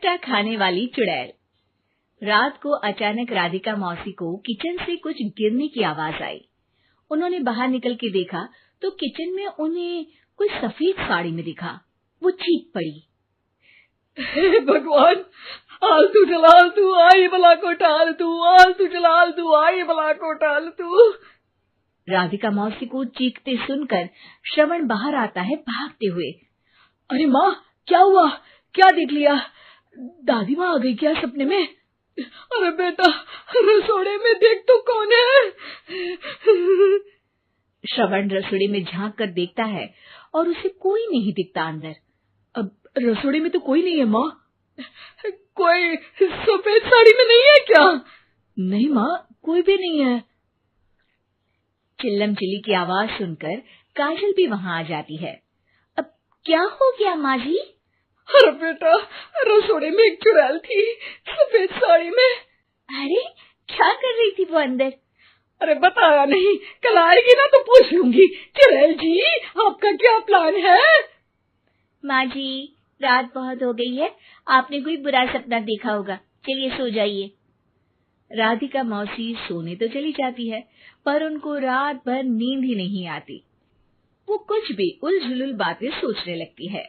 खट्टा खाने वाली चुड़ैल। रात को अचानक राधिका मौसी को किचन से कुछ गिरने की आवाज आई। उन्होंने बाहर निकल के देखा तो किचन में उन्हें कोई सफेद साड़ी में दिखा। वो चीख पड़ी, हे भगवान, आलतू जलाल तू आई भला को टाल तू, आलतू जलाल तू आई भला को टाल तू। राधिका मौसी को चीखते सुनकर श्रवण बाहर आता है भागते हुए। अरे माँ, क्या हुआ? क्या देख लिया? दादी माँ आ गई क्या सपने में? अरे बेटा, रसोड़े में देख तो कौन है? श्रवण रसोड़े में झांक कर देखता है और उसे कोई नहीं दिखता अंदर। अब रसोड़े में तो कोई नहीं है माँ। कोई सफेद साड़ी में नहीं है क्या? नहीं माँ, कोई भी नहीं है। चिल्लम चिल्ली की आवाज सुनकर काजल भी वहां आ जाती है। अब क्या हो गया माँ जी? अरे बेटा, रसोड़े में एक चुड़ैल थी सफेद साड़ी में। अरे क्या कर रही थी वो अंदर? अरे बताया नहीं, कल आएगी ना तो पूछ लूंगी। चुड़ैल जी, आपका क्या प्लान है? माँ जी, रात बहुत हो गई है, आपने कोई बुरा सपना देखा होगा, चलिए सो जाइए। राधिका मौसी सोने तो चली जाती है, पर उनको रात भर नींद ही नहीं आती। वो कुछ भी उलझुल बातें सोचने लगती है।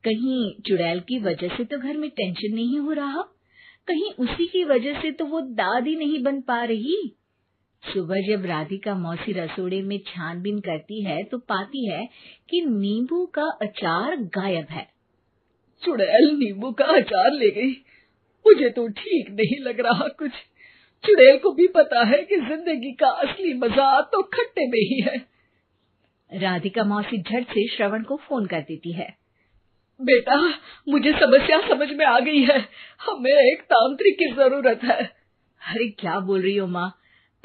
कहीं चुड़ैल की वजह से तो घर में टेंशन नहीं हो रहा, कहीं उसी की वजह से तो वो दादी नहीं बन पा रही। सुबह जब राधिका मौसी रसोड़े में छानबीन करती है तो पाती है कि नींबू का अचार गायब है। चुड़ैल नींबू का अचार ले गई? मुझे तो ठीक नहीं लग रहा कुछ। चुड़ैल को भी पता है कि जिंदगी का असली मजा तो खट्टे में ही है। राधिका मौसी झट से श्रवण को फोन कर देती है। बेटा, मुझे समस्या समझ में आ गई है, हमें एक तांत्रिक की जरूरत है। अरे क्या बोल रही हो माँ,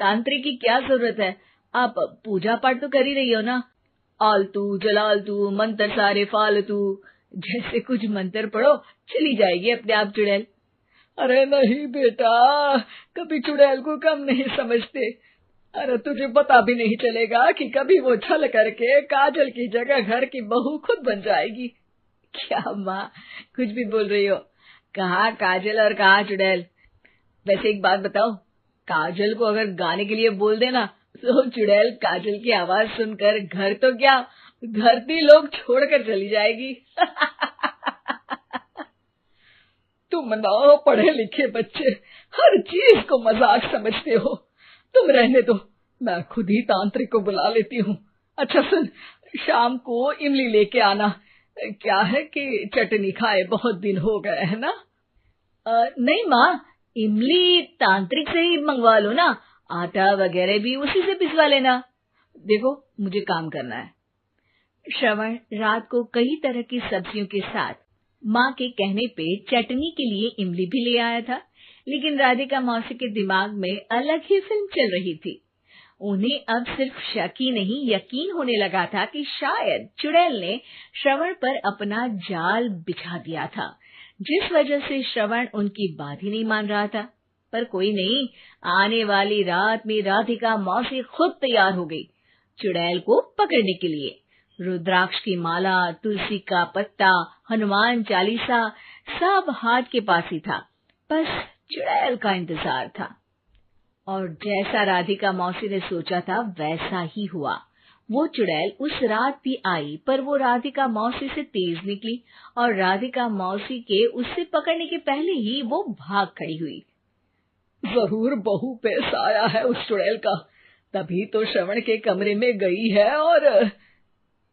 तांत्रिक की क्या जरूरत है? आप पूजा पाठ तो कर ही रही हो ना। आलतू जलालतू मंत्र सारे फालतू जैसे कुछ मंत्र पढ़ो, चली जाएगी अपने आप चुड़ैल। अरे नहीं बेटा, कभी चुड़ैल को कम नहीं समझते। अरे तुझे पता भी नहीं चलेगा कि कभी वो छल करके काजल की जगह घर की बहू खुद बन जाएगी। क्या माँ, कुछ भी बोल रही हो? कहाँ काजल और कहाँ चुड़ैल? वैसे एक बात बताओ, काजल को अगर गाने के लिए बोल देना तो चुड़ैल काजल की आवाज सुनकर घर तो क्या धरती लोग छोड़कर चली जाएगी। तुम ना पढ़े लिखे बच्चे हर चीज को मजाक समझते हो। तुम रहने दो, मैं खुद ही तांत्रिक को बुला लेती हूँ। अच्छा सुन, शाम को इमली लेके आना। क्या है कि चटनी खाए बहुत दिन हो गए है ना? नहीं माँ, इमली तांत्रिक से ही मंगवा लो ना, आटा वगैरह भी उसी से पिसवा लेना। देखो मुझे काम करना है। श्रवण रात को कई तरह की सब्जियों के साथ माँ के कहने पे चटनी के लिए इमली भी ले आया था, लेकिन राधिका मौसी के दिमाग में अलग ही फिल्म चल रही थी। उन्हें अब सिर्फ शक ही नहीं यकीन होने लगा था कि शायद चुड़ैल ने श्रवण पर अपना जाल बिछा दिया था, जिस वजह से श्रवण उनकी बात ही नहीं मान रहा था। पर कोई नहीं, आने वाली रात में राधिका मौसी खुद तैयार हो गई चुड़ैल को पकड़ने के लिए। रुद्राक्ष की माला, तुलसी का पत्ता, हनुमान चालीसा सब हाथ के पास ही था, बस चुड़ैल का इंतजार था। और जैसा राधिका मौसी ने सोचा था वैसा ही हुआ। वो चुड़ैल उस रात भी आई, पर वो राधिका मौसी से तेज निकली और राधिका मौसी के उससे पकड़ने के पहले ही वो भाग खड़ी हुई। जरूर बहू पे साया है उस चुड़ैल का, तभी तो श्रवण के कमरे में गई है। और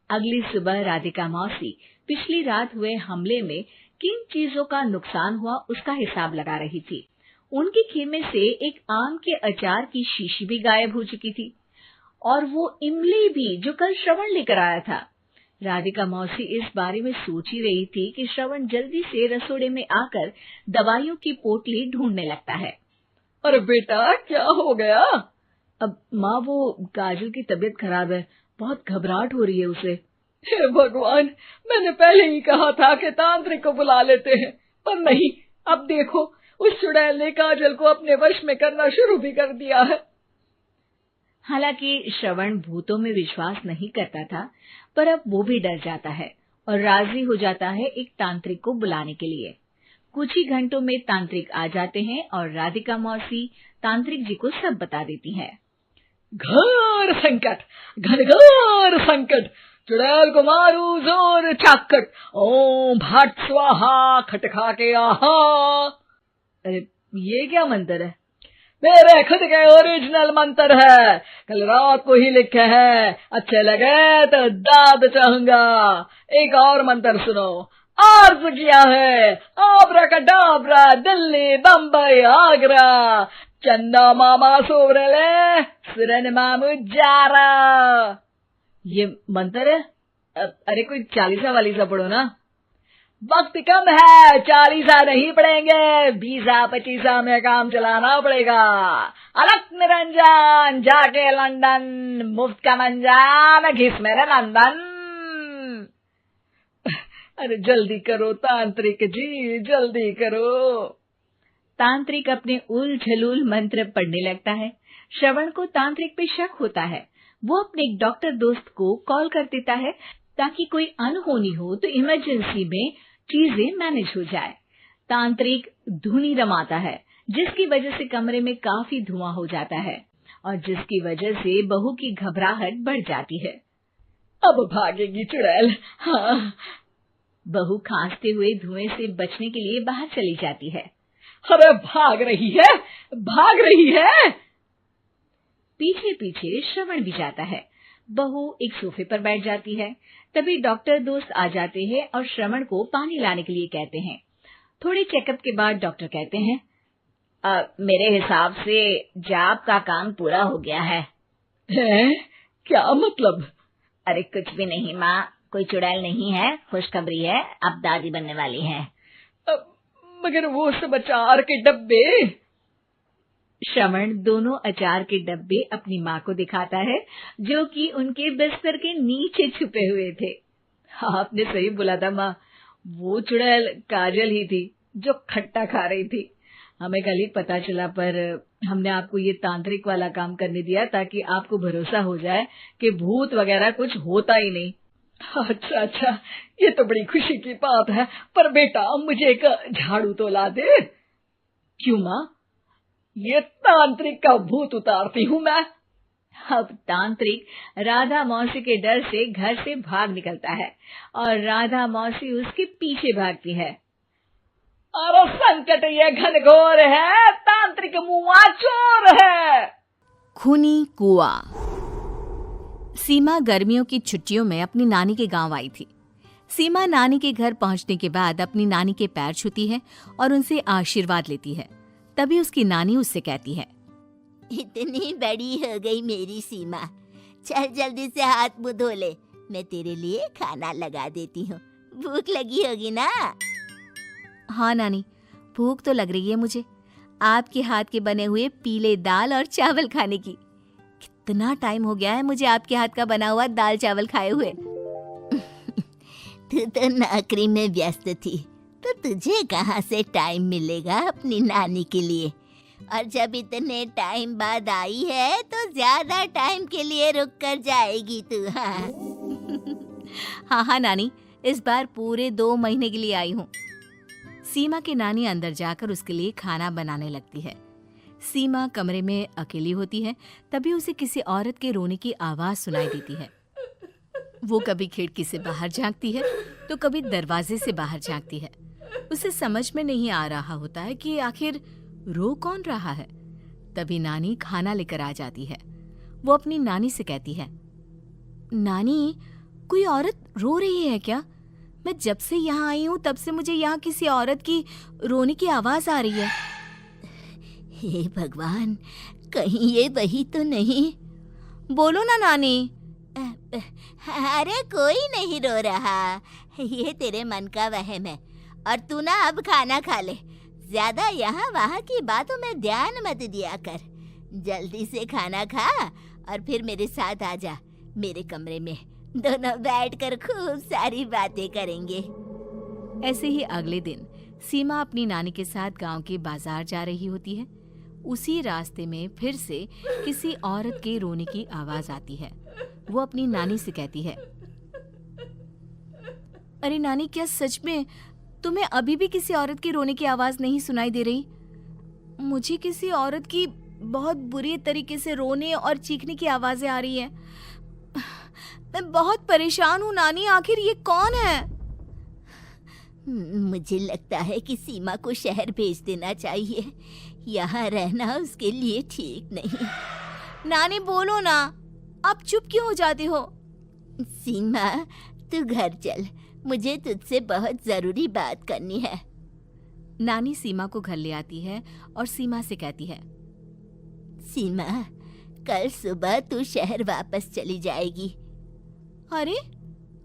अगली सुबह राधिका मौसी पिछली रात हुए हमले में किन चीजों का नुकसान हुआ उसका हिसाब लगा रही थी। उनके खेमे से एक आम के अचार की शीशी भी गायब हो चुकी थी और वो इमली भी जो कल श्रवण लेकर आया था। राधिका मौसी इस बारे में सोच ही रही थी कि श्रवण जल्दी से रसोड़े में आकर दवाइयों की पोटली ढूंढने लगता है। अरे बेटा, क्या हो गया? अब माँ, वो काजल की तबीयत खराब है, बहुत घबराहट हो रही है उसे। हे भगवान, मैंने पहले ही कहा था कि तांत्रिक को बुला लेते हैं, पर नहीं, अब देखो उस चुड़ैल ने काजल को अपने वश में करना शुरू भी कर दिया है। हालांकि श्रवण भूतों में विश्वास नहीं करता था, पर अब वो भी डर जाता है और राजी हो जाता है एक तांत्रिक को बुलाने के लिए। कुछ ही घंटों में तांत्रिक आ जाते हैं और राधिका मौसी तांत्रिक जी को सब बता देती है। घोर संकट, घनघोर संकट, चुड़ैल को मारू जोर चाकट, ओम भट स्वाहा खटखा के आहा। अरे ये क्या मंत्र है? मेरे खुद के ओरिजिनल मंत्र है, कल रात को ही लिखे हैं, अच्छे लगे तो दाद चाहूंगा। एक और मंत्र सुनो। अर्ज किया है आब्राकडाब्रा, दिल्ली बम्बई आगरा, चंदा मामा सोरले सुरन मामू जारा। ये मंत्र है? अरे कोई 40 वालीसा पढ़ो ना। वक्त कम है, 40 नहीं पड़ेंगे, 20-25 में काम चलाना पड़ेगा। अलग निरंजन जाके लंदन, मुफ्त का मंजान घिस मेरे नंदन। अरे जल्दी करो तांत्रिक जी, जल्दी करो। तांत्रिक अपने उल झलूल मंत्र पढ़ने लगता है। श्रवण को तांत्रिक पे शक होता है। वो अपने एक डॉक्टर दोस्त को कॉल कर देता है ताकि कोई अनहोनी हो तो इमरजेंसी में चीजें मैनेज हो जाए। तांत्रिक धुनी रमाता है, जिसकी वजह से कमरे में काफी धुआं हो जाता है और जिसकी वजह से बहू की घबराहट बढ़ जाती है। अब भागेगी चुड़ैल। हाँ। बहू खांसते हुए धुएं से बचने के लिए बाहर चली जाती है। अरे भाग रही है, भाग रही है। पीछे पीछे श्रवण भी जाता है। बहू एक सोफे पर बैठ जाती है। तभी डॉक्टर दोस्त आ जाते हैं और श्रवण को पानी लाने के लिए कहते हैं। थोड़े चेकअप के बाद डॉक्टर कहते हैं, मेरे हिसाब से जाप का काम पूरा हो गया है। क्या मतलब? अरे कुछ भी नहीं माँ, कोई चुड़ैल नहीं है, खुशखबरी है, अब दादी बनने वाली है। मगर वो सब अचार के डब्बे। श्रवण दोनों अचार के डब्बे अपनी माँ को दिखाता है, जो कि उनके बिस्तर के नीचे छुपे हुए थे। आपने सही बोला था माँ, वो चुड़ैल काजल ही थी जो खट्टा खा रही थी। हमें कल ही पता चला, पर हमने आपको ये तांत्रिक वाला काम करने दिया ताकि आपको भरोसा हो जाए कि भूत वगैरह कुछ होता ही नहीं। अच्छा, ये तो बड़ी खुशी की बात है, पर बेटा मुझे एक झाड़ू तो ला दे। क्यों माँ? ये तांत्रिक का भूत उतारती हूँ मैं। अब तांत्रिक राधा मौसी के डर से घर से भाग निकलता है और राधा मौसी उसके पीछे भागती है। अरे संकट ये घनघोर है, तांत्रिक मुआ चोर है। खूनी कुआं। सीमा गर्मियों की छुट्टियों में अपनी नानी के गांव आई थी। सीमा नानी के घर पहुंचने के बाद अपनी नानी के पैर छूती है और उनसे आशीर्वाद लेती है। तभी उसकी नानी उससे कहती है, इतनी बड़ी हो गई मेरी सीमा, चल जल्दी से हाथ मुंह धो ले, मैं तेरे लिए खाना लगा देती हूँ। भूख लगी होगी ना? हाँ नानी, भूख तो लग रही है मुझे, आपके हाथ के बने हुए पीले दाल और चावल खाने की। कितना टाइम हो गया है मुझे आपके हाथ का बना हुआ दाल चावल खाए हुए। तू तो नौकरी में व्यस्त थी, तो तुझे कहाँ से टाइम मिलेगा अपनी नानी के लिए? और जब इतने टाइम बाद आई है तो ज्यादा टाइम के लिए रुक कर जाएगी तू। हाँ नानी, इस बार पूरे 2 महीने के लिए आई हूँ। सीमा की नानी अंदर जाकर उसके लिए खाना बनाने लगती है। सीमा कमरे में अकेली होती है। तभी उसे किसी औरत के रोने की आवाज सुनाई देती है। वो कभी खिड़की से बाहर झांकती है तो कभी दरवाजे से बाहर झांकती है। उसे समझ में नहीं आ रहा होता है कि आखिर रो कौन रहा है। तभी नानी खाना लेकर आ जाती है। वो अपनी नानी से कहती है, नानी, कोई औरत रो रही है क्या? मैं जब से यहाँ आई हूँ तब से मुझे यहाँ किसी औरत की रोने की आवाज आ रही है। हे भगवान, कहीं ये वही तो नहीं? बोलो ना नानी। अरे कोई नहीं रो रहा, ये तेरे मन का वहम है। और तू ना अब खाना खा ले, ज्यादा यहाँ वहाँ की बातों में ध्यान मत दिया कर। जल्दी से खाना खा और फिर मेरे साथ आ जा मेरे कमरे में, दोनों बैठकर खूब सारी बातें करेंगे। ऐसे ही अगले दिन सीमा अपनी नानी के साथ गांव के बाजार जा रही होती है। उसी रास्ते में फिर से किसी औरत के रोने की आवाज आती है। वो अपनी नानी से कहती है, अरे नानी, क्या सच में तुम्हें अभी भी किसी औरत की रोने की आवाज नहीं सुनाई दे रही? मुझे किसी औरत की बहुत बुरी तरीके से रोने और चीखने की आवाजें आ रही हैं। मैं बहुत परेशान हूँ नानी, आखिर ये कौन है? मुझे लगता है कि सीमा को शहर भेज देना चाहिए। यहाँ रहना उसके लिए ठीक नहीं। नानी बोलो ना, आप चुप क्यों हो जाते हो? सीमा, तू घर चल, मुझे तुझसे बहुत जरूरी बात करनी है। नानी सीमा को घर ले आती है और सीमा से कहती है, सीमा, कल सुबह तू शहर वापस चली जाएगी। अरे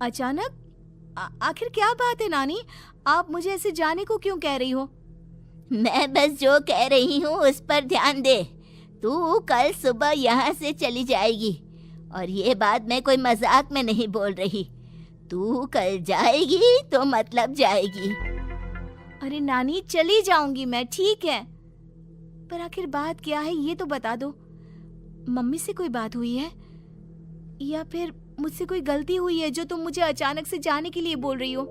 अचानक? आखिर क्या बात है नानी? आप मुझे ऐसे जाने को क्यों कह रही हो? मैं बस जो कह रही हूँ उस पर ध्यान दे। तू कल सुबह यहाँ से चली जाएगी, और ये बात मैं कोई मजाक में नहीं बोल रही। तू कल जाएगी तो मतलब जाएगी। अरे नानी, चली जाऊंगी मैं, ठीक है, पर आखिर बात क्या है ये तो बता दो। मम्मी से कोई बात हुई है या फिर मुझसे कोई गलती हुई है जो तुम मुझे अचानक से जाने के लिए बोल रही हो?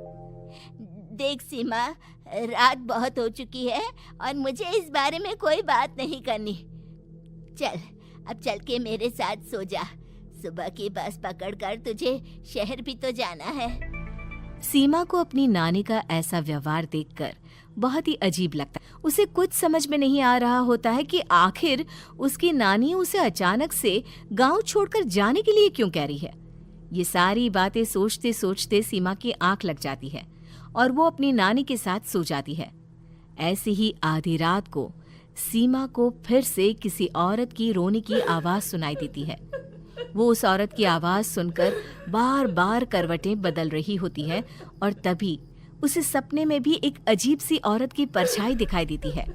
देख सीमा, रात बहुत हो चुकी है और मुझे इस बारे में कोई बात नहीं करनी। चल, अब चल के मेरे साथ सो जा। सुबह की बस पकड़कर तुझे शहर भी तो जाना है। सीमा को अपनी नानी का ऐसा व्यवहार देखकर बहुत ही अजीब लगता है। उसे कुछ समझ में नहीं आ रहा होता है कि आखिर उसकी नानी उसे अचानक से गांव छोड़कर जाने के लिए क्यों कह रही है। ये सारी बातें सोचते सोचते सीमा की आंख लग जाती है और वो अपनी नानी के साथ सो जाती है। ऐसी ही आधी रात को सीमा को फिर से किसी औरत की रोने की आवाज सुनाई देती है। वो उस औरत की आवाज सुनकर बार बार करवटें बदल रही होती है और तभी उसे सपने में भी एक अजीब सी औरत की परछाई दिखाई देती है,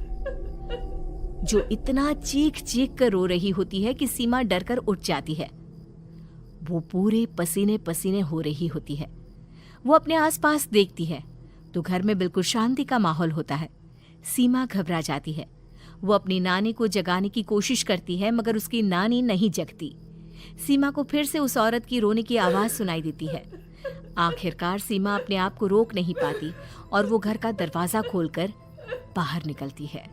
जो इतना चीख चीख कर रो रही होती है कि सीमा डरकर उठ जाती है। वो पूरे पसीने पसीने हो रही होती है। वो अपने आसपास देखती है तो घर में बिल्कुल शांति का माहौल होता है। सीमा घबरा जाती है। वो अपनी नानी को जगाने की कोशिश करती है मगर उसकी नानी नहीं जगती। सीमा को फिर से उस औरत की रोने की आवाज सुनाई देती है। आखिरकार सीमा अपने आप को रोक नहीं पाती और वो घर का दरवाजा खोलकर बाहर निकलती है।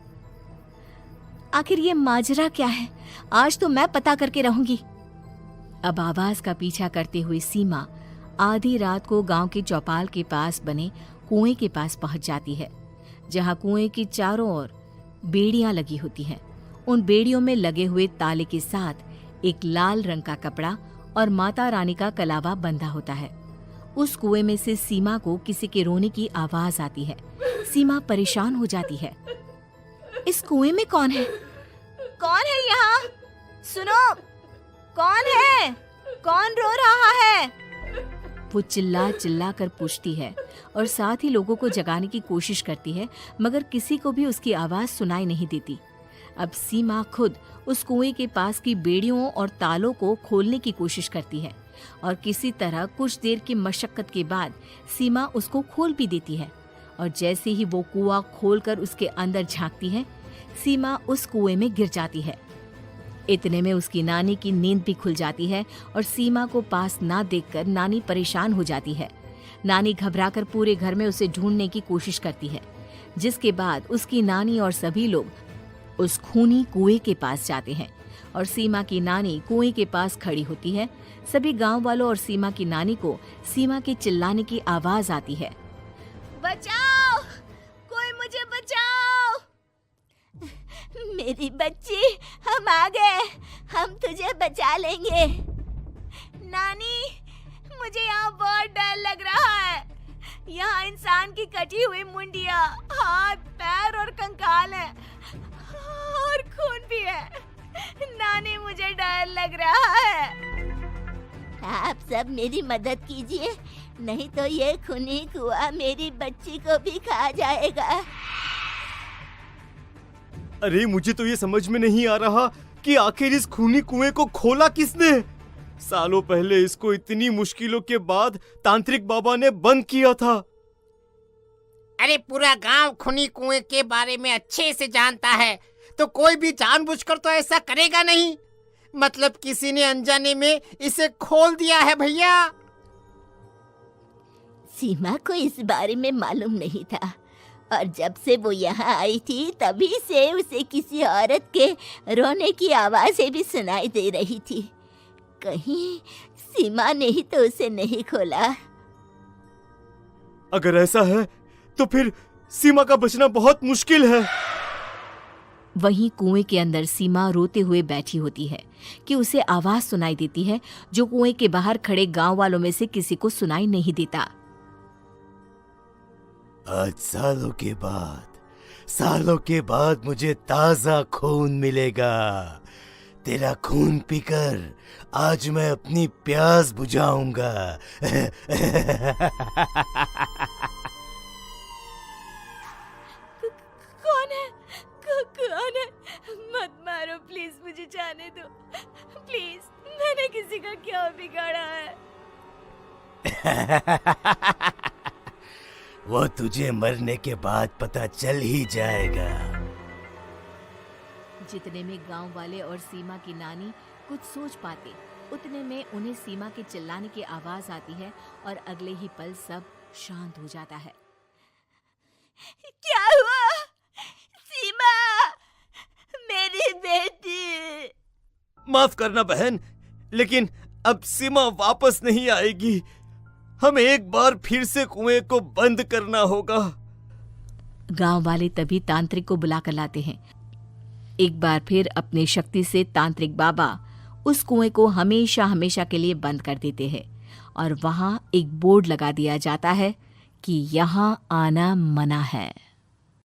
आखिर ये माजरा क्या है? आज तो मैं पता करके रहूंगी। अब आवाज का पीछा करते हुए सीमा आधी रात को गांव के चौपाल के पास बने कुएं के पास पहुंच जाती है, जहां कुएं की चारों ओर बेड़ियां लगी होती हैं। उन बेड़ियों में लगे हुए ताले के साथ एक लाल रंग का कपड़ा और माता रानी का कलावा बंधा होता है। उस कुएं में से सीमा को किसी के रोने की आवाज आती है। सीमा परेशान हो जाती है। इस कुएं में कौन है? कौन है यहाँ? सुनो, कौन है? कौन रो रहा है? वो चिल्ला चिल्ला कर पूछती है और साथ ही लोगों को जगाने की कोशिश करती है, मगर किसी को भी उसकी आवाज सुनाई नहीं देती। अब सीमा खुद उस कुएं के पास की बेड़ियों और तालों को खोलने की कोशिश करती है और किसी तरह कुछ देर की मशक्कत के बाद सीमा उसको खोल भी देती है। और जैसे ही वो कुआं खोलकर उसके अंदर झांकती है, सीमा उस कुएं में गिर जाती है। इतने में उसकी नानी की नींद भी खुल जाती है और सीमा को पास ना देखकर नानी परेशान हो जाती है। नानी घबराकर पूरे घर में उसे ढूंढने की कोशिश करती है, जिसके बाद उसकी नानी और सभी लोग उस खूनी कुएं के पास जाते हैं और सीमा की नानी कुएं के पास खड़ी होती है। सभी गांव वालों और सीमा की नानी को सीमा के चिल्लाने की आवाज आती है, बचाओ, कोई मुझे बचाओ। मेरी बच्ची, हम आ गए, हम तुझे बचा लेंगे। नानी, मुझे यहाँ बहुत डर लग रहा है। यहाँ इंसान की कटी हुई मुंडिया, हाथ, पैर और कंकाल है और खून भी है। नानी, मुझे डर लग रहा है। आप सब मेरी मदद कीजिए, नहीं तो ये खूनी कुआं मेरी बच्ची को भी खा जाएगा। अरे मुझे तो ये समझ में नहीं आ रहा कि आखिर इस खूनी कुएं को खोला किसने। सालों पहले इसको इतनी मुश्किलों के बाद तांत्रिक बाबा ने बंद किया था। अरे पूरा गांव खूनी कुएं के बारे में अच्छे से जानता है, तो कोई भी जानबूझकर तो ऐसा करेगा नहीं। मतलब किसी ने अनजाने में इसे खोल दिया है भैया। सीमा को इस बारे में मालूम नहीं था और जब से वो यहाँ आई थी तभी से उसे किसी औरत के रोने की आवाज़ें भी सुनाई दे रही थी। कहीं सीमा ने ही तो उसे नहीं खोला। अगर ऐसा है तो फिर सीमा का बचना बहुत मुश्किल है। वहीं कुएं के अंदर सीमा रोते हुए बैठी होती है कि उसे आवाज सुनाई देती है जो कुएं के बाहर खड़े गांव वालों में से किसी को सुनाई नहीं देता। आज सालों के बाद मुझे ताजा खून मिलेगा। तेरा खून पीकर आज मैं अपनी प्यास बुझाऊंगा। कौन है? मत मारो प्लीज, मुझे जाने दो प्लीज। मैंने किसी का क्या बिगाड़ा है? वो तुझे मरने के बाद पता चल ही जाएगा। जितने में गांव वाले और सीमा की नानी कुछ सोच पाते उतने में उन्हें सीमा के चिल्लाने की आवाज आती है और अगले ही पल सब शांत हो जाता है। क्या हुआ? सीमा, मेरी बेटी। माफ करना बहन, लेकिन अब सीमा वापस नहीं आएगी। हमें एक बार फिर से कुएं को बंद करना होगा। गांव वाले तभी तांत्रिक को बुलाकर लाते हैं। एक बार फिर अपनी शक्ति से तांत्रिक बाबा उस कुएं को हमेशा हमेशा के लिए बंद कर देते हैं और वहां एक बोर्ड लगा दिया जाता है कि यहाँ आना मना है।